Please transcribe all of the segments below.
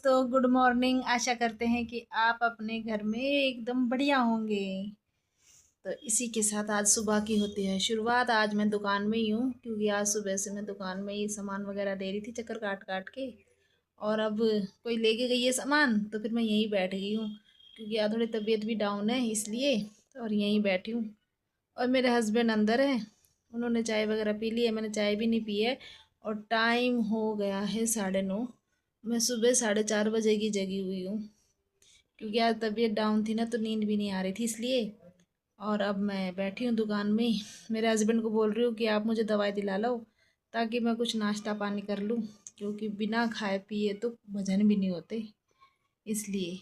दोस्तों, good morning. आशा करते हैं कि आप अपने घर में एकदम बढ़िया होंगे। तो इसी के साथ आज सुबह की होती है शुरुआत। आज मैं दुकान में ही हूँ क्योंकि आज सुबह से मैं दुकान में ही सामान वगैरह दे रही थी, चक्कर काट काट के। और अब कोई लेके गई है सामान तो फिर मैं यहीं बैठ गई हूँ क्योंकि आज थोड़ी तबीयत भी डाउन है इसलिए। और यहीं बैठी हूँ और मेरे हस्बैंड अंदर है, उन्होंने चाय वगैरह पी ली है, मैंने चाय भी नहीं पी है। और टाइम हो गया है 9:30। मैं सुबह 4:30 बजे की जगी हुई हूँ क्योंकि आज तबीयत डाउन थी ना, तो नींद भी नहीं आ रही थी इसलिए। और अब मैं बैठी हूँ दुकान में ही। मेरे हस्बैंड को बोल रही हूँ कि आप मुझे दवाई दिला लो ताकि मैं कुछ नाश्ता पानी कर लूँ, क्योंकि बिना खाए पिए तो वजन भी नहीं होते इसलिए।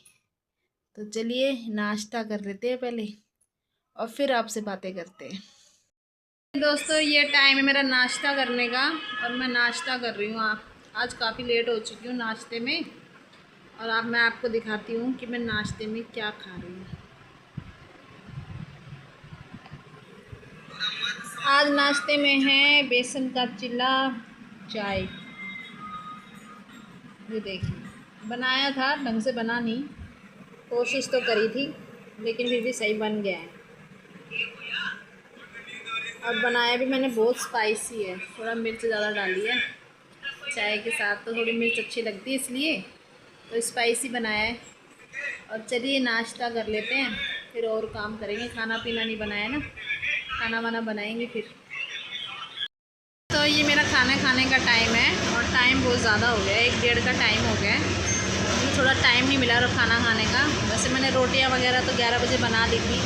तो चलिए नाश्ता कर लेते हैं पहले और फिर आपसे बातें करते हैं। दोस्तों, ये टाइम है मेरा नाश्ता करने का और मैं नाश्ता कर रही हूँ। आज काफ़ी लेट हो चुकी हूँ नाश्ते में। और अब मैं आपको दिखाती हूँ कि मैं नाश्ते में क्या खा रही हूँ। आज नाश्ते में है बेसन का चिल्ला, चाय। ये देखिए, बनाया था, ढंग से बना नहीं, कोशिश तो करी थी लेकिन फिर भी सही बन गया है। और बनाया भी मैंने बहुत स्पाइसी है, थोड़ा मिर्च ज़्यादा डाली है। चाय के साथ तो थोड़ी मिर्च अच्छी लगती है इसलिए तो स्पाइसी बनाया है। और चलिए नाश्ता कर लेते हैं, फिर और काम करेंगे। खाना पीना नहीं बनाया ना, खाना वाना बनाएंगे फिर। तो ये मेरा खाना खाने का टाइम है और टाइम बहुत ज़्यादा हो गया है, 1 डेढ़ का टाइम हो गया है। मुझे थोड़ा टाइम नहीं मिला खाना खाने का। वैसे मैंने रोटियां वगैरह तो 11 बजे बना दी थी,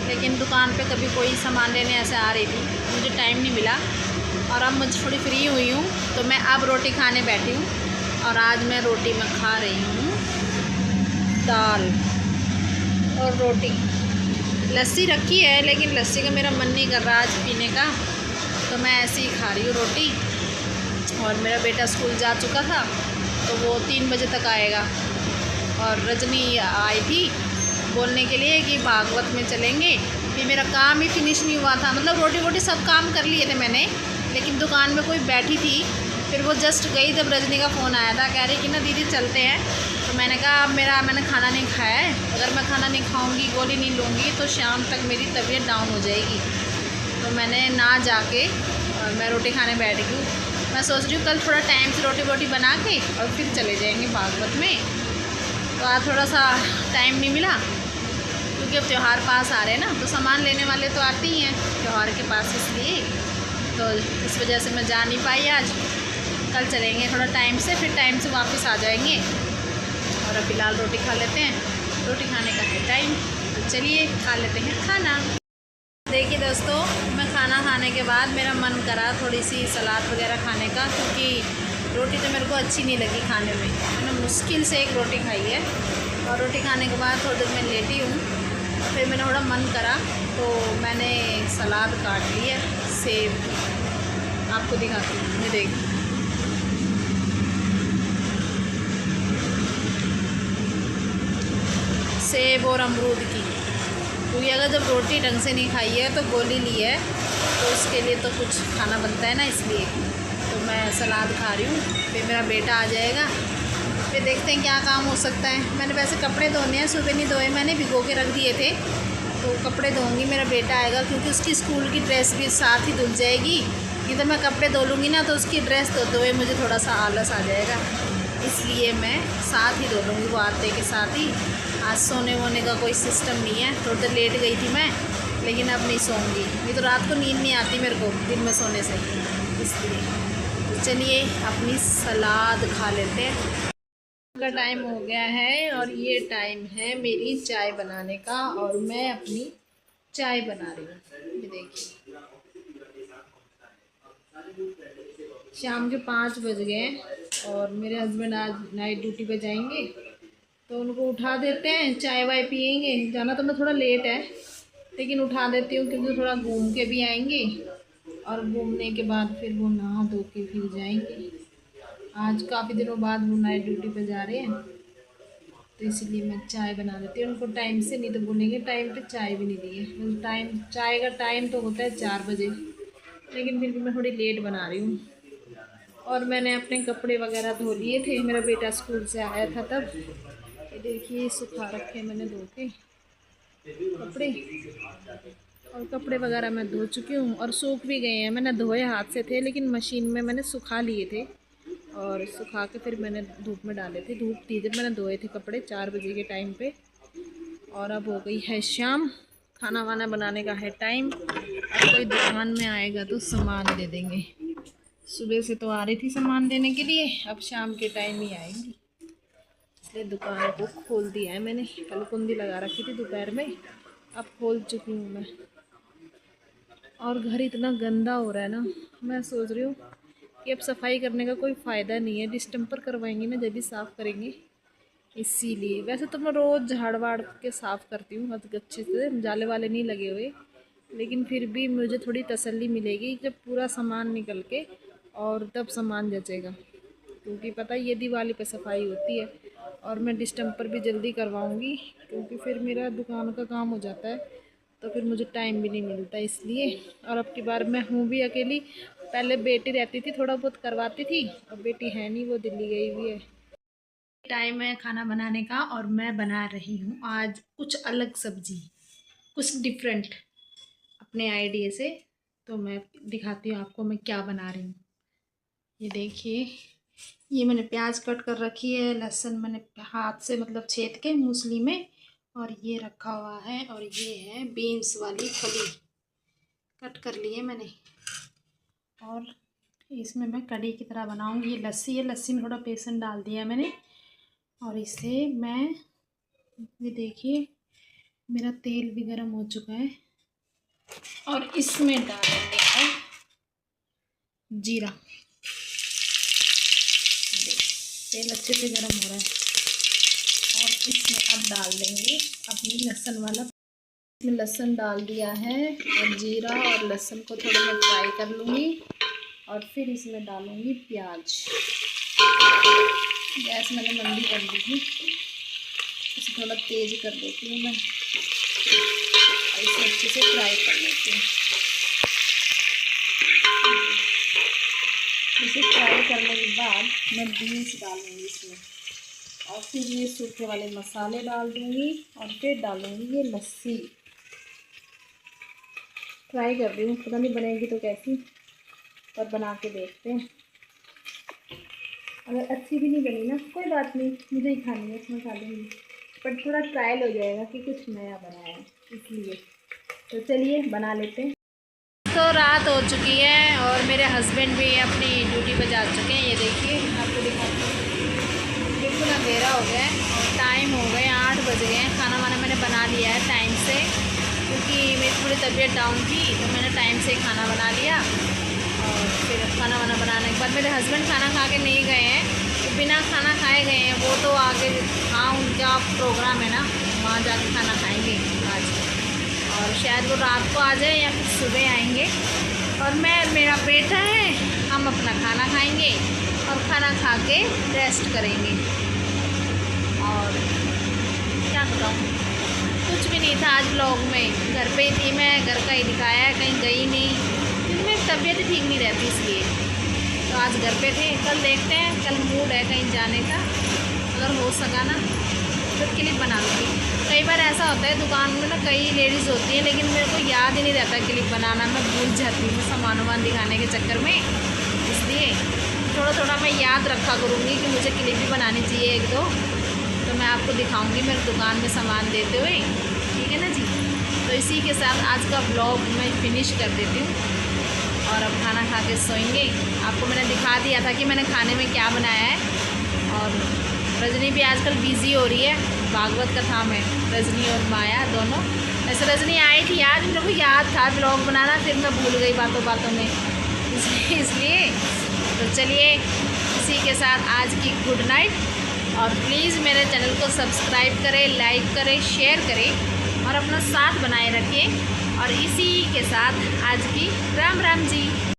लेकिन दुकान पे कभी कोई सामान लेने ऐसे आ रही थी, मुझे टाइम नहीं मिला। और अब मुझे थोड़ी फ्री हुई हूँ तो मैं अब रोटी खाने बैठी हूँ। और आज मैं रोटी में खा रही हूँ दाल और रोटी। लस्सी रखी है लेकिन लस्सी का मेरा मन नहीं कर रहा आज पीने का, तो मैं ऐसे ही खा रही हूँ रोटी। और मेरा बेटा स्कूल जा चुका था तो वो 3 बजे तक आएगा। और रजनी आई थी बोलने के लिए कि भागवत में चलेंगे। फिर मेरा काम ही फिनिश नहीं हुआ था, मतलब रोटी वोटी सब काम कर लिए थे मैंने, लेकिन दुकान में कोई बैठी थी। फिर वो जस्ट गई तब रजनी का फ़ोन आया था, कह रही कि ना दीदी चलते हैं। तो मैंने कहा अब मैंने खाना नहीं खाया है, अगर मैं खाना नहीं खाऊंगी, गोली नहीं लूँगी तो शाम तक मेरी तबीयत डाउन हो जाएगी। तो मैंने ना जाके और मैं रोटी खाने बैठ गई हूँ। मैं सोच रही हूँ कल थोड़ा टाइम से रोटी वोटी बना के और फिर चले जाएंगे भागवत में। तो आज थोड़ा सा टाइम नहीं मिला क्योंकि अब त्यौहार पास आ रहे हैं ना, तो सामान लेने वाले तो आते ही हैं त्यौहार के पास, इसलिए तो इस वजह से मैं जा नहीं पाई आज। कल चलेंगे थोड़ा टाइम से, फिर टाइम से वापस आ जाएंगे। और अब फ़िलहाल रोटी खा लेते हैं, रोटी खाने का है टाइम, तो चलिए खा लेते हैं खाना। देखिए दोस्तों, मैं खाना खाने के बाद मेरा मन करा थोड़ी सी सलाद वगैरह खाने का, क्योंकि रोटी तो मेरे को अच्छी नहीं लगी खाने में। मैंने मुश्किल से एक रोटी खाई है और रोटी खाने के बाद थोड़ी देर मैं लेटी हूँ। फिर मैंने थोड़ा मन करा तो मैंने सलाद काट ली है। सेब आपको दिखाती हूँ, ये देखिए, सेब और अमरूद की। क्योंकि अगर जब रोटी ढंग से नहीं खाई है तो गोली ली है तो उसके लिए तो कुछ खाना बनता है ना, इसलिए तो मैं सलाद खा रही हूँ। फिर मेरा बेटा आ जाएगा, फिर देखते हैं क्या काम हो सकता है। मैंने वैसे कपड़े धोने हैं, सुबह नहीं धोए, मैंने भिगो के रख दिए थे, तो कपड़े धोऊंगी। मेरा बेटा आएगा क्योंकि उसकी स्कूल की ड्रेस भी साथ ही धुल जाएगी। नहीं तो मैं कपड़े धो लूँगी ना तो उसकी ड्रेस धोते हुए मुझे थोड़ा सा आलस आ जाएगा, इसलिए मैं साथ ही धो लूँगी वो आते के साथ ही। आज सोने वोने का कोई सिस्टम नहीं है, थोड़ी देर लेट गई थी मैं, लेकिन अब नहीं सोऊंगी। नहीं तो रात को नींद नहीं आती मेरे को दिन में सोने से, इसलिए। तो चलिए अपनी सलाद खा लेते हैं। का टाइम हो गया है और ये टाइम है मेरी चाय बनाने का, और मैं अपनी चाय बना रही हूँ। ये देखिए, शाम के 5 बज गए और मेरे हस्बैंड आज नाइट ड्यूटी पे जाएंगे, तो उनको उठा देते हैं, चाय वाय पियेंगे। जाना तो मैं थोड़ा लेट है लेकिन उठा देती हूँ क्योंकि थोड़ा घूम के भी आएंगे और घूमने के बाद फिर वो नहा धो के फिर जाएंगे। आज काफ़ी दिनों बाद वो नाइट ड्यूटी पे जा रहे हैं, तो इसलिए मैं चाय बना देती हूँ उनको टाइम से। नहीं तो बोलेंगे टाइम पे चाय भी नहीं दी है। मतलब टाइम, चाय का टाइम तो होता है 4 बजे, लेकिन फिर भी मैं थोड़ी लेट बना रही हूँ। और मैंने अपने कपड़े वगैरह धो लिए थे, मेरा बेटा स्कूल से आया था तब। ये देखिए सुखा रखे मैंने धो के कपड़े, और कपड़े वगैरह मैं धो चुकी हूँ और सूख भी गए हैं। मैंने धोए हाथ से थे लेकिन मशीन में मैंने सुखा लिए थे, और सुखा के फिर मैंने धूप में डाले थे। धूप थी जब मैंने धोए थे कपड़े 4 बजे के टाइम पे। और अब हो गई है शाम, खाना वाना बनाने का है टाइम। अब कोई दुकान में आएगा तो सामान दे देंगे। सुबह से तो आ रही थी सामान देने के लिए, अब शाम के टाइम ही आएंगी, इसलिए दुकान को खोल दिया है मैंने। कल कुंडी लगा रखी थी दोपहर में, अब खोल चुकी हूँ मैं। और घर इतना गंदा हो रहा है ना, मैं सोच रही हूँ कि अब सफाई करने का कोई फ़ायदा नहीं है। डिस्टेंपर करवाएंगे ना जब भी साफ़ करेंगे, इसीलिए। वैसे तो मैं रोज़ झाड़ वाड़ के साफ़ करती हूँ अच्छे से, जाले वाले नहीं लगे हुए, लेकिन फिर भी मुझे थोड़ी तसल्ली मिलेगी जब पूरा सामान निकल के, और तब सामान जचेगा। क्योंकि पता है ये दिवाली पे सफाई होती है, और मैं डिस्टेंपर भी जल्दी करवाऊँगी क्योंकि फिर मेरा दुकान का काम हो जाता है, तो फिर मुझे टाइम भी नहीं मिलता इसलिए। और अब की बार मैं हूँ भी अकेली, पहले बेटी रहती थी थोड़ा बहुत करवाती थी, अब बेटी है नहीं, वो दिल्ली गई हुई है। टाइम है खाना बनाने का, और मैं बना रही हूँ आज कुछ अलग सब्जी, कुछ डिफरेंट अपने आइडिया से। तो मैं दिखाती हूँ आपको मैं क्या बना रही हूँ। ये देखिए, ये मैंने प्याज कट कर रखी है, लहसुन मैंने हाथ से मतलब छेद के मूसली में, और ये रखा हुआ है। और ये है बीन्स वाली फली, कट कर लिए मैंने। और इसमें मैं कढ़ी की तरह बनाऊंगी। ये लस्सी है, लस्सी में थोड़ा बेसन डाल दिया मैंने, और इसे मैं, ये देखिए मेरा तेल भी गर्म हो चुका है, और इसमें डालेंगे अब जीरा। तेल अच्छे से गर्म हो रहा है, और इसमें अब डाल देंगे अपनी लहसुन वाला। इसमें लहसुन डाल दिया है, और जीरा और लहसुन को थोड़ा मैं फ्राई कर लूँगी, और फिर इसमें डालूँगी प्याज। गैस मैंने मंदी कर दी थी, इसे थोड़ा तेज़ कर देती हूँ मैं, और इसे अच्छे से फ्राई कर लेती हूँ। इसे फ्राई करने के बाद मैं बीन्स डालूँगी इसमें, और फिर ये सूखे वाले मसाले डाल दूँगी, और फिर डालूँगी ये लस्सी। ट्राई कर रही हूँ, पता नहीं बनेगी तो कैसी, पर बना के देखते हैं। अगर अच्छी भी नहीं बनी ना कोई बात नहीं, मुझे ही खानी है, इसमें खा लूँगी, पर थोड़ा ट्रायल हो जाएगा कि कुछ नया बनाया है इसलिए। तो चलिए बना लेते हैं। तो रात हो चुकी है, और मेरे हस्बैंड भी अपनी ड्यूटी पर जा चुके हैं। ये देखिए आपको दिखाते हैं, बिल्कुल अंधेरा हो गया है, और टाइम हो गए 8 बज गए हैं। खाना वाना मैंने बना लिया है टाइम से, क्योंकि मेरी थोड़ी तबीयत डाउन थी, तो मैंने टाइम से खाना बना लिया। और फिर खाना वाना बनाने के बाद मेरे हस्बैंड खाना खा के नहीं गए हैं, तो बिना खाना खाए गए हैं वो, तो आगे हाँ उनका प्रोग्राम है ना, वहाँ जाके खाना खाएंगे आज, और शायद वो रात को आ जाए या फिर सुबह आएंगे। और मैं, मेरा बेटा है, हम अपना खाना खाएंगे और खाना खा के रेस्ट करेंगे। और क्या बताऊँ, कुछ भी नहीं था आज व्लॉग में, घर पे ही थी मैं, घर का ही दिखाया है, कहीं गई नहीं, क्योंकि मेरी तबीयत ठीक नहीं रहती इसलिए। तो आज घर पे थे, कल देखते हैं, कल मूड है कहीं जाने का, अगर हो सका ना तो क्लिप बना लूँगी। कई बार ऐसा होता है दुकान में ना कई लेडीज़ होती हैं, लेकिन मेरे को याद ही नहीं रहता क्लिप बनाना, मैं भूल जाती हूँ सामान वामान दिखाने के चक्कर में, इसलिए थोड़ा थोड़ा मैं याद रखा करूँगी कि मुझे क्लिप भी बनानी चाहिए 1-2, तो मैं आपको दिखाऊँगी मेरे दुकान में सामान देते हुए, ठीक है ना जी। तो इसी के साथ आज का ब्लॉग मैं फिनिश कर देती हूँ, और अब खाना खा के सोएंगे। आपको मैंने दिखा दिया था कि मैंने खाने में क्या बनाया है। और रजनी भी आजकल बिज़ी हो रही है, भागवत कथा में, रजनी और माया दोनों। ऐसे रजनी आई थी आज, मेरे को याद था ब्लॉग बनाना, फिर मैं भूल गई बातों बातों में, इसलिए। तो चलिए इसी के साथ आज की गुड नाइट, और प्लीज़ मेरे चैनल को सब्सक्राइब करें, लाइक करें, शेयर करें, और अपना साथ बनाए रखें। और इसी के साथ आज की राम राम जी।